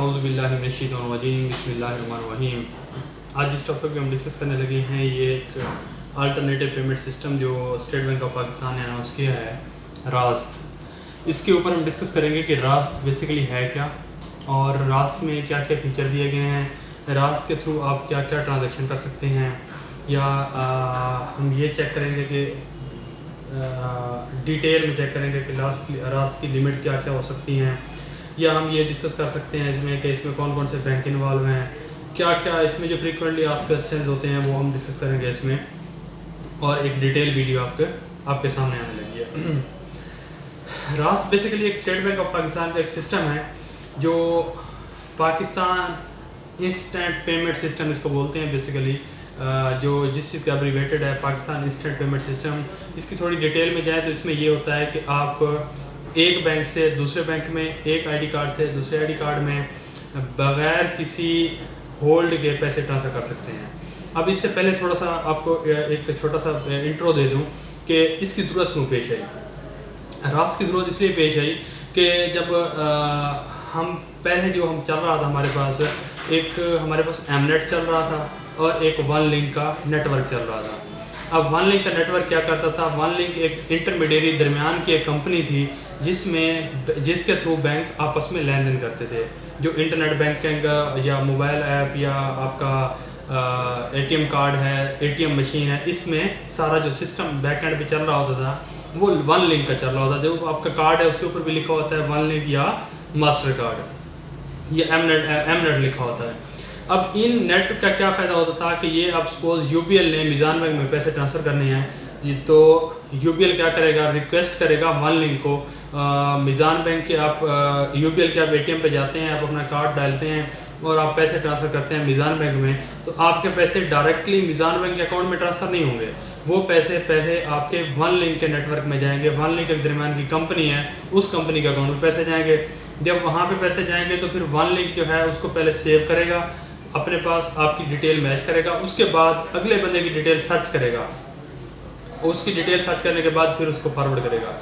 औज़ुबिल्लाहि मिनश्शैतानिर्रजीम बिस्मिल्लाहिर्रहमानिर्रहीम। आज जिस टॉपिक पे हम डिस्कस करने लगे हैं ये एक अल्टरनेटिव पेमेंट सिस्टम जो स्टेट बैंक ऑफ पाकिस्तान ने अनाउंस किया है, रास्त। इसके ऊपर हम डिस्कस करेंगे कि रास्त बेसिकली है क्या और रास्त में क्या क्या फ़ीचर दिए गए हैं, रास्त के थ्रू आप क्या क्या ट्रांजैक्शन कर सकते हैं, या हम ये चेक करेंगे कि डिटेल में चेक करेंगे कि रास्त की लिमिट क्या क्या हो सकती हैं, या हम ये डिस्कस कर सकते हैं इसमें कि इसमें कौन कौन से बैंक इन्वॉल्व हैं, क्या क्या इसमें जो फ्रीक्वेंटली आस्क्ड क्वेश्चंस होते हैं वो हम डिस्कस करेंगे इसमें, और एक डिटेल वीडियो आपके सामने आने लगी है। रास्त बेसिकली एक स्टेट बैंक ऑफ पाकिस्तान का एक सिस्टम है जो पाकिस्तान इंस्टेंट पेमेंट सिस्टम इसको बोलते हैं बेसिकली, जो जिस चीज़ का एब्रीवेटेड है पाकिस्तान इंस्टेंट पेमेंट सिस्टम। इसकी थोड़ी डिटेल में जाए तो इसमें ये होता है कि आप एक बैंक से दूसरे बैंक में, एक आईडी कार्ड से दूसरे आईडी कार्ड में बग़ैर किसी होल्ड के पैसे ट्रांसफ़र कर सकते हैं। अब इससे पहले थोड़ा सा आपको एक छोटा सा इंट्रो दे दूं कि इसकी ज़रूरत क्यों पेश आई। रास्त की ज़रूरत इसलिए पेश आई कि जब हम पहले जो हम चल रहा था हमारे पास एमनेट चल रहा था और एक वन लिंक का नेटवर्क चल रहा था। अब वन लिंक का नेटवर्क क्या करता था, वन लिंक एक इंटरमीडिएरी दरमियान की एक कंपनी थी जिसके थ्रू बैंक आपस में लेन देन करते थे। जो इंटरनेट बैंकिंग या मोबाइल ऐप या आपका एटीएम कार्ड है, एटीएम मशीन है, इसमें सारा जो सिस्टम बैक एंड पे चल रहा होता था वो वन लिंक का चल रहा होता था। जो आपका कार्ड है उसके ऊपर भी लिखा होता है वन लिंक या मास्टर कार्ड या एमनेट लिखा होता है। अब इन नेट का क्या फ़ायदा होता था कि ये आप सपोज यूबीएल ने मीज़ान बैंक में पैसे ट्रांसफ़र करने हैं तो यूबीएल क्या करेगा, रिक्वेस्ट करेगा वन लिंक को मीज़ान बैंक के। आप यूबीएल के आप एटीएम पे जाते हैं, आप अपना कार्ड डालते हैं और आप पैसे ट्रांसफ़र करते हैं मीज़ान बैंक में, तो आपके पैसे डायरेक्टली मीज़ान बैंक के अकाउंट में ट्रांसफ़र नहीं होंगे। वो पैसे पहले आपके वन लिंक के नेटवर्क में जाएंगे, वन लिंक के दरमियान की कंपनी है उस कंपनी के अकाउंट में पैसे जाएंगे। जब वहाँ पे पैसे जाएंगे तो फिर वन लिंक जो है उसको पहले सेव करेगा, अपने पास आपकी डिटेल मैच करेगा, उसके बाद अगले बंदे की डिटेल सर्च करेगा, उसकी डिटेल सर्च करने के बाद फिर उसको फॉरवर्ड करेगा।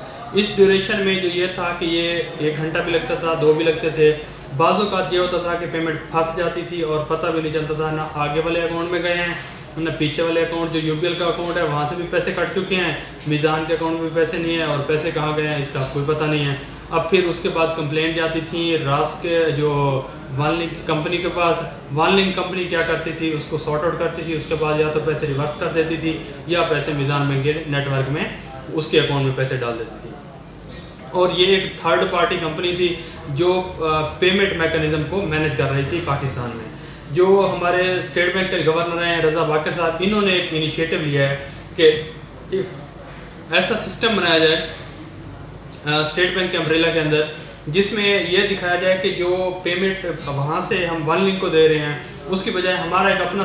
इस ड्यूरेशन में जो ये था कि ये 1 घंटा भी लगता था, 2 भी लगते थे। बाज़ औक़ात ये होता था कि पेमेंट फंस जाती थी और पता भी नहीं चलता था, ना आगे वाले अकाउंट में गए हैं ना पीछे वाले अकाउंट। जो यूबीएल का अकाउंट है वहाँ से भी पैसे कट चुके हैं, मीज़ान के अकाउंट में भी पैसे नहीं है और पैसे कहाँ गए हैं इसका कोई पता नहीं है। अब फिर उसके बाद कंप्लेंट जाती थी रास्त के जो वन लिंक कंपनी के पास। वन लिंक कंपनी क्या करती थी, उसको सॉर्ट आउट करती थी, उसके बाद या तो पैसे रिवर्स कर देती थी या पैसे मीज़ान बैंक के नेटवर्क में उसके अकाउंट में पैसे डाल देती थी। और ये एक थर्ड पार्टी कंपनी थी जो पेमेंट मैकेनिज़्म को मैनेज कर रही थी पाकिस्तान में। जो हमारे स्टेट बैंक के गवर्नर हैं रज़ा बाकर साहब, इन्होंने एक इनिशिएटिव लिया है कि ऐसा सिस्टम बनाया जाए स्टेट बैंक के अम्ब्रेला के अंदर जिसमें यह दिखाया जाए कि जो पेमेंट वहाँ से हम वन लिंक को दे रहे हैं उसकी बजाय हमारा एक अपना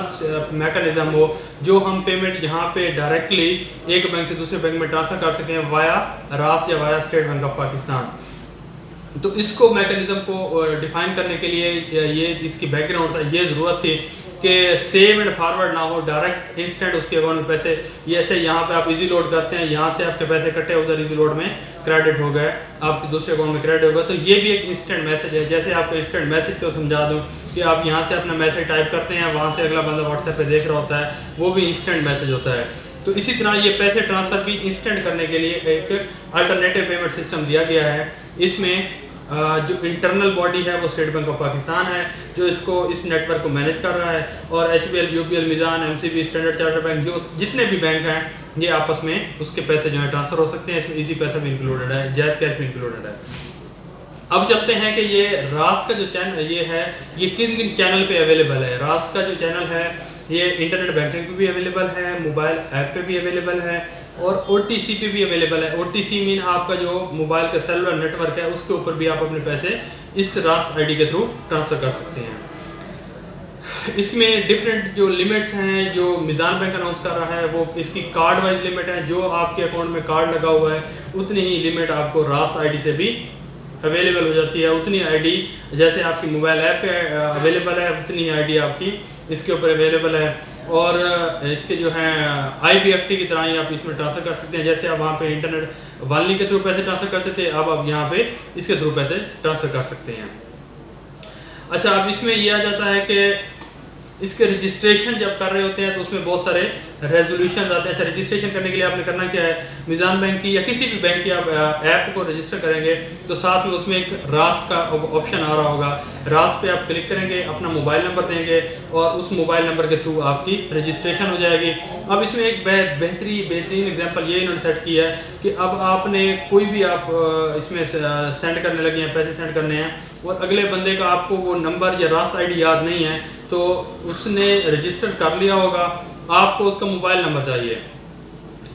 मैकेनिज़्म हो जो हम पेमेंट यहाँ पे डायरेक्टली एक बैंक से दूसरे बैंक में ट्रांसफ़र कर सकें वाया रास्त या via state bank of Pakistan. तो इसको मैकेनिज़्म को डिफ़ाइन करने के लिए ये इसकी बैकग्राउंड ये ज़रूरत थी कि सेव एंड फॉरवर्ड ना हो, डायरेक्ट इंस्टेंट उसके अकाउंट में पैसे। ये ऐसे यहाँ पे आप इजी लोड करते हैं, यहाँ से आपके पैसे कटे, उधर इजी लोड में क्रेडिट हो गए, आपके दूसरे अकाउंट में क्रेडिट होगा। तो ये भी एक इंस्टेंट मैसेज है। जैसे आपको इंस्टेंट मैसेज को समझा दूँ कि आप यहाँ से अपना मैसेज टाइप करते हैं, वहाँ से अगला बंदा व्हाट्सएप पे देख रहा होता है, वो भी इंस्टेंट मैसेज होता है। तो इसी तरह ये पैसे ट्रांसफ़र भी इंस्टेंट करने के लिए एक अल्टरनेटिव पेमेंट सिस्टम दिया गया है। इसमें जो इंटरनल बॉडी है वो स्टेट बैंक ऑफ पाकिस्तान है जो इस नेटवर्क को मैनेज कर रहा है, और HBL, UBL, Meezan, MCB, standard chartered bank, जो जितने भी बैंक हैं ये आपस में उसके पैसे जो है ट्रांसफ़र हो सकते हैं। इसमें इजी पैसा भी इंक्लूडेड है, जायज़ कैश भी इंक्लूडेड है। अब चलते हैं कि ये रास्त का जो चैनल ये है ये किन किन चैनल पे अवेलेबल है। रास्त का जो चैनल है ये इंटरनेट बैंकिंग पे भी अवेलेबल है, मोबाइल ऐप पे भी अवेलेबल है और ओटीसी पे भी अवेलेबल है। ओटीसी मीन आपका जो मोबाइल का सेलुलर नेटवर्क है उसके ऊपर भी आप अपने पैसे इस रास्त आईडी के थ्रू ट्रांसफ़र कर सकते हैं। इसमें डिफरेंट जो लिमिट्स हैं जो मीज़ान बैंक अनाउंस कर रहा है वो इसकी कार्ड वाइज लिमिट है। जो आपके अकाउंट में कार्ड लगा हुआ है उतनी ही लिमिट आपको रास्त आईडी से भी अवेलेबल हो जाती है। उतनी आईडी जैसे आपकी मोबाइल ऐप पे अवेलेबल है उतनी आईडी आपकी इसके ऊपर अवेलेबल है। और इसके जो हैं IBFT की तरह ही आप इसमें ट्रांसफ़र कर सकते हैं। जैसे आप वहाँ पे इंटरनेट वन लिंक के थ्रू पैसे ट्रांसफ़र करते थे, अब आप यहाँ पे इसके थ्रू पैसे ट्रांसफ़र कर सकते हैं। अच्छा, अब इसमें ये आ जाता है कि इसके रजिस्ट्रेशन जब कर रहे होते हैं तो उसमें बहुत सारे रेजोल्यूशन आते हैं। अच्छा, रजिस्ट्रेशन करने के लिए आपने करना क्या है, मिज़ान बैंक की या किसी भी बैंक की आप ऐप को रजिस्टर करेंगे तो साथ में उसमें एक रास का ऑप्शन आ रहा होगा। रास पे आप क्लिक करेंगे, अपना मोबाइल नंबर देंगे और उस मोबाइल नंबर के थ्रू आपकी रजिस्ट्रेशन हो जाएगी। अब इसमें एक बेहतरीन एग्जांपल ये इन्होंने सेट किया है कि अब आपने कोई भी आप इसमें सेंड करने लगे हैं, पैसे सेंड करने हैं और अगले बंदे का आपको वो नंबर या रास आईडी याद नहीं है तो उसने रजिस्टर कर लिया होगा, आपको उसका मोबाइल नंबर चाहिए,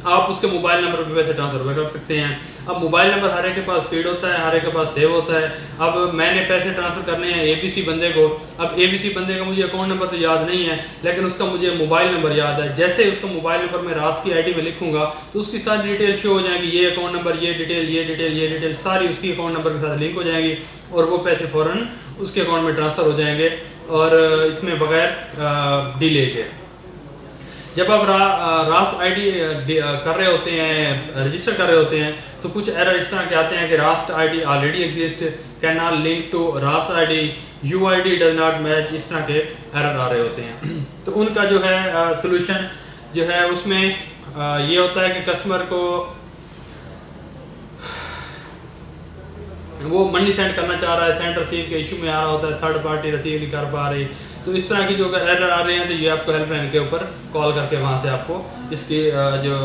आप उसके मोबाइल नंबर पर पैसे ट्रांसफर कर सकते हैं। अब मोबाइल नंबर हर एक के पास फीड होता है, हर एक के पास सेव होता है। अब मैंने पैसे ट्रांसफर करने हैं ABC बंदे को, अब ABC बंदे का मुझे अकाउंट नंबर तो याद नहीं है लेकिन उसका मुझे मोबाइल नंबर याद है। जैसे उसका मोबाइल नंबर मैं रास की आईडी में लिखूंगा तो उसकी सारी डिटेल शो हो जाएगी, ये अकाउंट नंबर, ये डिटेल सारी उसकी अकाउंट नंबर के साथ लिंक हो जाएंगी और वो पैसे फ़ौरन उसके अकाउंट में ट्रांसफ़र हो जाएंगे और इसमें बगैर डिले के। जब आप रास आईडी कर रहे होते हैं, रजिस्टर कर रहे होते हैं तो कुछ एरर इस तरह के आते हैं कि Raast ID already exist, can not link to Raast ID, UID does not match, इस तरह के एरर आ रहे होते हैं। तो उनका जो है सोल्यूशन जो है उसमें ये होता है कि कस्टमर को वो मनी सेंड करना चाह रहा है, सेंड रिसीव के इशू में आ रहा होता है, थर्ड पार्टी रिसीव नहीं कर पा रही, तो इस तरह की जो अगर एरर आ रहे हैं तो ये आपको हेल्पलाइन के ऊपर कॉल करके वहाँ से आपको इसकी जो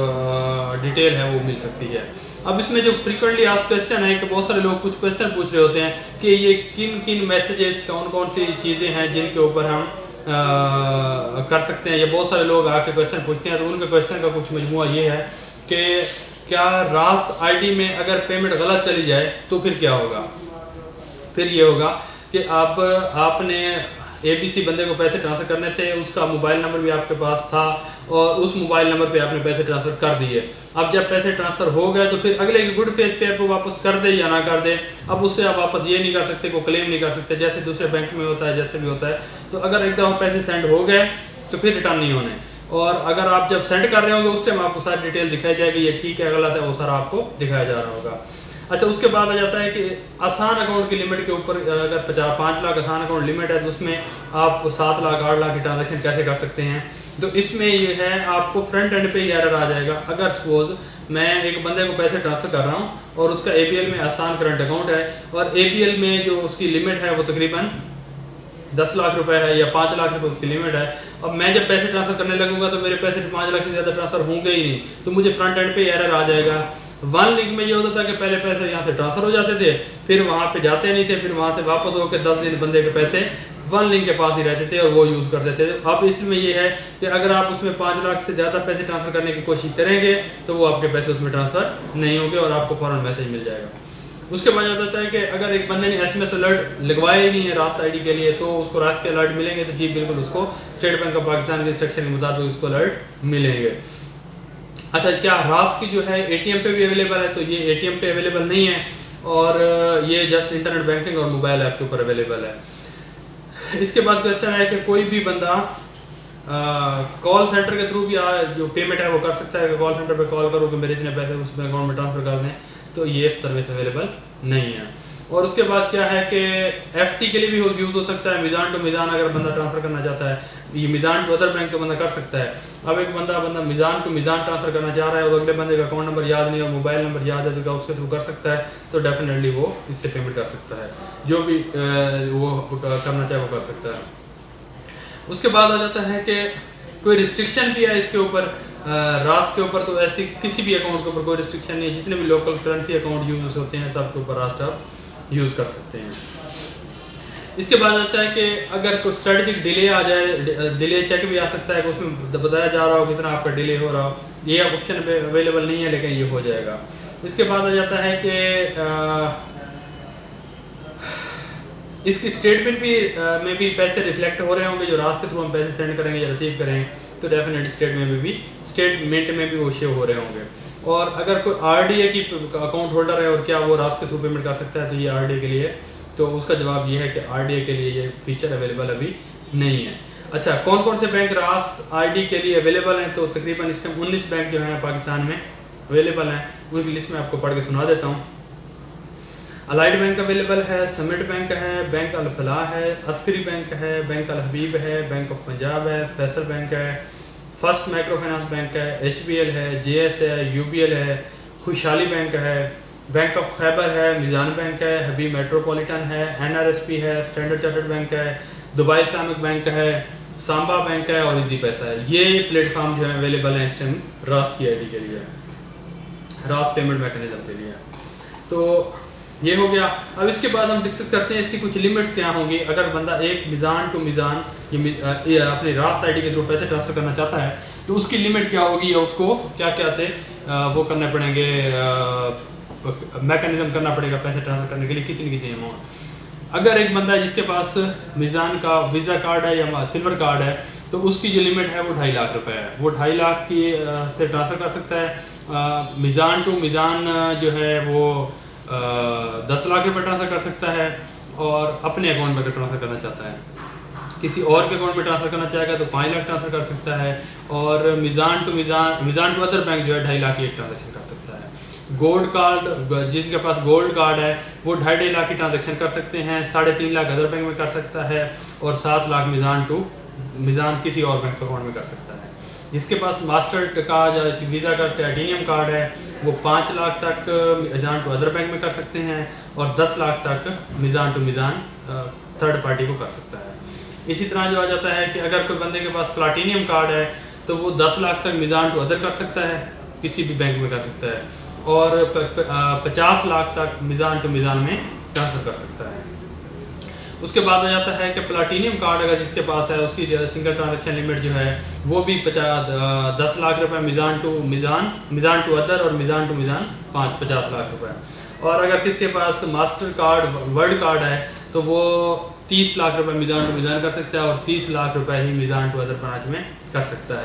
डिटेल है वो मिल सकती है। अब इसमें जो फ्रीक्वेंटली आस्क्ड क्वेश्चन है कि बहुत सारे लोग कुछ क्वेश्चन पूछ रहे होते हैं कि ये किन किन मैसेजेस, कौन कौन सी चीज़ें हैं जिनके ऊपर हम कर सकते हैं। ये बहुत सारे लोग आके क्वेश्चन पूछते हैं तो उनके क्वेश्चन का कुछ मजमुआ ये है कि क्या रास आईडी में अगर पेमेंट गलत चली जाए तो फिर क्या होगा। फिर ये होगा कि आपने ABC बंदे को पैसे ट्रांसफ़र करने थे, उसका मोबाइल नंबर भी आपके पास था और उस मोबाइल नंबर पे आपने पैसे ट्रांसफ़र कर दिए। अब जब पैसे ट्रांसफ़र हो गए तो फिर अगले गुड फेथ पे आपको वापस कर दे या ना कर दे, अब उससे आप वापस ये नहीं कर सकते, को क्लेम नहीं कर सकते, जैसे दूसरे बैंक में होता है, जैसे भी होता है। तो अगर एक दफ़ा पैसे सेंड हो गए तो फिर रिटर्न नहीं होने, और अगर आप जब सेंड कर रहे होंगे उस टाइम आपको सारी डिटेल दिखाई जाएगी, ये ठीक है गलत है वो सारा आपको दिखाया जा रहा होगा। अच्छा, उसके बाद आ जाता है कि आसान अकाउंट की लिमिट के ऊपर अगर 5 लाख आसान अकाउंट लिमिट है तो उसमें आप 7 लाख 8 लाख की ट्रांजैक्शन कैसे कर सकते हैं। तो इसमें ये है आपको फ्रंट एंड पे एरर आ जाएगा। अगर सपोज मैं एक बंदे को पैसे ट्रांसफ़र कर रहा हूँ और उसका APL में आसान करंट अकाउंट है और APL में जो उसकी लिमिट है वो तकरीबन 10 लाख रुपए है या 5 लाख रुपए उसकी लिमिट है। अब मैं जब पैसे ट्रांसफ़र करने लगूंगा तो मेरे पैसे 5 लाख से ज़्यादा ट्रांसफ़र होंगे ही नहीं, तो मुझे फ्रंट एंड पे एरर आ जाएगा। वन लिंक में ये होता था कि पहले पैसे यहाँ से ट्रांसफ़र हो जाते थे, फिर वहाँ पे जाते नहीं थे, फिर वहाँ से वापस होकर 10 दिन बंदे के पैसे वन लिंक के पास ही रहते थे और वो यूज़ करते थे। अब इसमें ये है कि अगर आप उसमें 5 लाख से ज़्यादा पैसे ट्रांसफ़र करने की कोशिश करेंगे तो वो आपके पैसे उसमें ट्रांसफ़र नहीं होंगे और आपको फ़ौरन मैसेज मिल जाएगा। उसके बाद आ जाता है कि अगर एक बंदे ने SMS अलर्ट लगवाया ही नहीं है रास्त आईडी के लिए तो उसको रास्त के अलर्ट मिलेंगे, तो जी बिल्कुल उसको स्टेट बैंक ऑफ पाकिस्तान के इंस्ट्रक्शन के मुताबिक उसको अलर्ट मिलेंगे। अच्छा, क्या रास्त की जो है ATM पे भी अवेलेबल है, तो ये ATM पे अवेलेबल नहीं है और ये जस्ट इंटरनेट बैंकिंग और मोबाइल ऐप के ऊपर अवेलेबल है। इसके बाद क्वेश्चन है कि कोई भी बंदा कॉल सेंटर के थ्रू भी जो पेमेंट है वो कर सकता है कि कॉल सेंटर पे कॉल करो कि मेरे इतने पैसे उस अकाउंट में ट्रांसफ़र कर दें, तो ये सर्विस अवेलेबल नहीं है। और उसके बाद क्या है कि FT के लिए भी यूज़ हो सकता है, मीज़ान टू मीज़ान अगर बंदा ट्रांसफ़र करना चाहता है, ये मीज़ान टू अदर बैंक तो बंदा कर सकता है। अब एक बंदा मीज़ान टू मीज़ान ट्रांसफ़र करना चाह रहा है और अगले बंदे का अकाउंट नंबर याद नहीं और मोबाइल नंबर याद है तो उसके थ्रू कर सकता है, तो डेफिनेटली वो इससे पेमेंट कर सकता है, जो भी वो करना चाहे वो कर सकता है। उसके बाद आ जाता है कि कोई रिस्ट्रिक्शन भी है इसके ऊपर, रास्ट के ऊपर तो ऐसी किसी भी अकाउंट के ऊपर कोई रिस्ट्रिक्शन नहीं है, जितने भी लोकल करेंसी अकाउंट यूज़ होते हैं सब के ऊपर रास्ट आप यूज़ कर सकते हैं। इसके बाद आता है कि अगर कोई स्ट्रेटेजिक डिले आ जाए, डिले चेक भी आ सकता है कि उसमें बताया जा रहा हो कितना आपका डिले हो रहा हो, ये ऑप्शन अवेलेबल नहीं है लेकिन ये हो जाएगा। इसके बाद आ जाता है कि इसकी स्टेटमेंट भी में भी पैसे रिफ्लेक्ट हो रहे होंगे, जो रास्त के थ्रू हम पैसे सेंड करेंगे या रिसीव करेंगे तो डेफिनेटली स्टेटमेंट में भी वो शो हो रहे होंगे। और अगर कोई RDA की अकाउंट होल्डर है और क्या वो रास्त के थ्रू पेमेंट कर सकता है, तो ये RDA के लिए, तो उसका जवाब ये है कि RDA के लिए ये फीचर अवेलेबल अभी नहीं है। अच्छा, कौन कौन से बैंक रास्त ID के लिए अवेलेबल हैं, तो तकरीबन इस टाइम 19 बैंक जो हैं पाकिस्तान में अवेलेबल हैं, उनकी लिस्ट में आपको पढ़ के सुना देता हूँ। अलाइड बैंक अवेलेबल है, समिट बैंक है, बैंक अल फलाह है, अस्करी बैंक है, बैंक अल हबीब है, बैंक ऑफ पंजाब है, फैसल बैंक है, फर्स्ट माइक्रो फाइनेंस बैंक है, HBL है, JS है, UBL है, खुशहाली बैंक है, बैंक ऑफ खैबर है, मिज़ान बैंक है, हबीब मेट्रोपॉलिटन है, NRSP है, स्टैंडर्ड चार्टर्ड बैंक है, दुबई इस्लामिक बैंक है, सांबा बैंक है और इजी पैसा है। ये प्लेटफॉर्म जो है अवेलेबल है इस टाइम रास की आईडी के लिए, रास पेमेंट मैकेनिज्म के लिए। तो ये हो गया। अब इसके बाद हम डिस्कस करते हैं इसकी कुछ लिमिट्स क्या होंगी। अगर बंदा एक मिज़ान टू मिज़ान ये अपनी रास आईडी के थ्रू पैसे ट्रांसफ़र करना चाहता है तो उसकी लिमिट क्या होगी या उसको क्या क्या से वो करने पड़ेंगे, मैकेनिज्म करना पड़ेगा पैसे ट्रांसफ़र करने के लिए, कितनी अमाउंट। अगर एक बंदा है जिसके पास मिज़ान का वीज़ा कार्ड है या सिल्वर कार्ड है तो उसकी जो लिमिट है वो 2.5 लाख रुपए है, वो 2.5 लाख की से ट्रांसफ़र कर सकता है। मिज़ान टू मिज़ान जो है वो 10 लाख रुपए ट्रांसफ़र कर सकता है और अपने अकाउंट में अगर ट्रांसफ़र करना चाहता है, किसी और के अकाउंट में ट्रांसफ़र करना चाहेगा तो 5 लाख ट्रांसफ़र कर सकता है। और मिज़ान टू अदर बैंक जो है 2.5 लाख की एक ट्रांजेक्शन कर सकता है। गोल्ड कार्ड, जिनके पास गोल्ड कार्ड है वो 2.5 लाख की ट्रांजैक्शन कर सकते हैं, 3.5 लाख अदर बैंक में कर सकता है और 7 लाख मिज़ान किसी और बैंक अकाउंट में कर सकता है। जिसके पास मास्टर का या वीज़ा का टाइटेनियम कार्ड है वो 5 लाख तक मिज़ान टू अदर बैंक में कर सकते हैं और 10 लाख तक मिज़ान टू मिज़ान थर्ड पार्टी को कर सकता है। इसी तरह जो आ जाता है कि अगर कोई बंदे के पास प्लाटिनियम कार्ड है तो वो 10 लाख तक मिज़ान टू अदर कर सकता है, किसी भी बैंक में कर सकता है और 50 लाख तक मिज़ान टू मिज़ान में ट्रांसफ़र कर सकता है। उसके बाद आ जाता है कि प्लाटिनियम कार्ड अगर जिसके पास है उसकी सिंगल ट्रांजैक्शन लिमिट जो है वो भी 10 लाख रुपए मिज़ान टू अदर और मिज़ान टू मिज़ान 50 लाख रुपए। और अगर किसके पास मास्टर कार्ड वर्ल्ड कार्ड है तो वो 30 लाख रुपए मिज़ान टू मिज़ान कर सकता है और 30 लाख रुपए ही मिज़ान टू अदर ब्रांच में कर सकता है।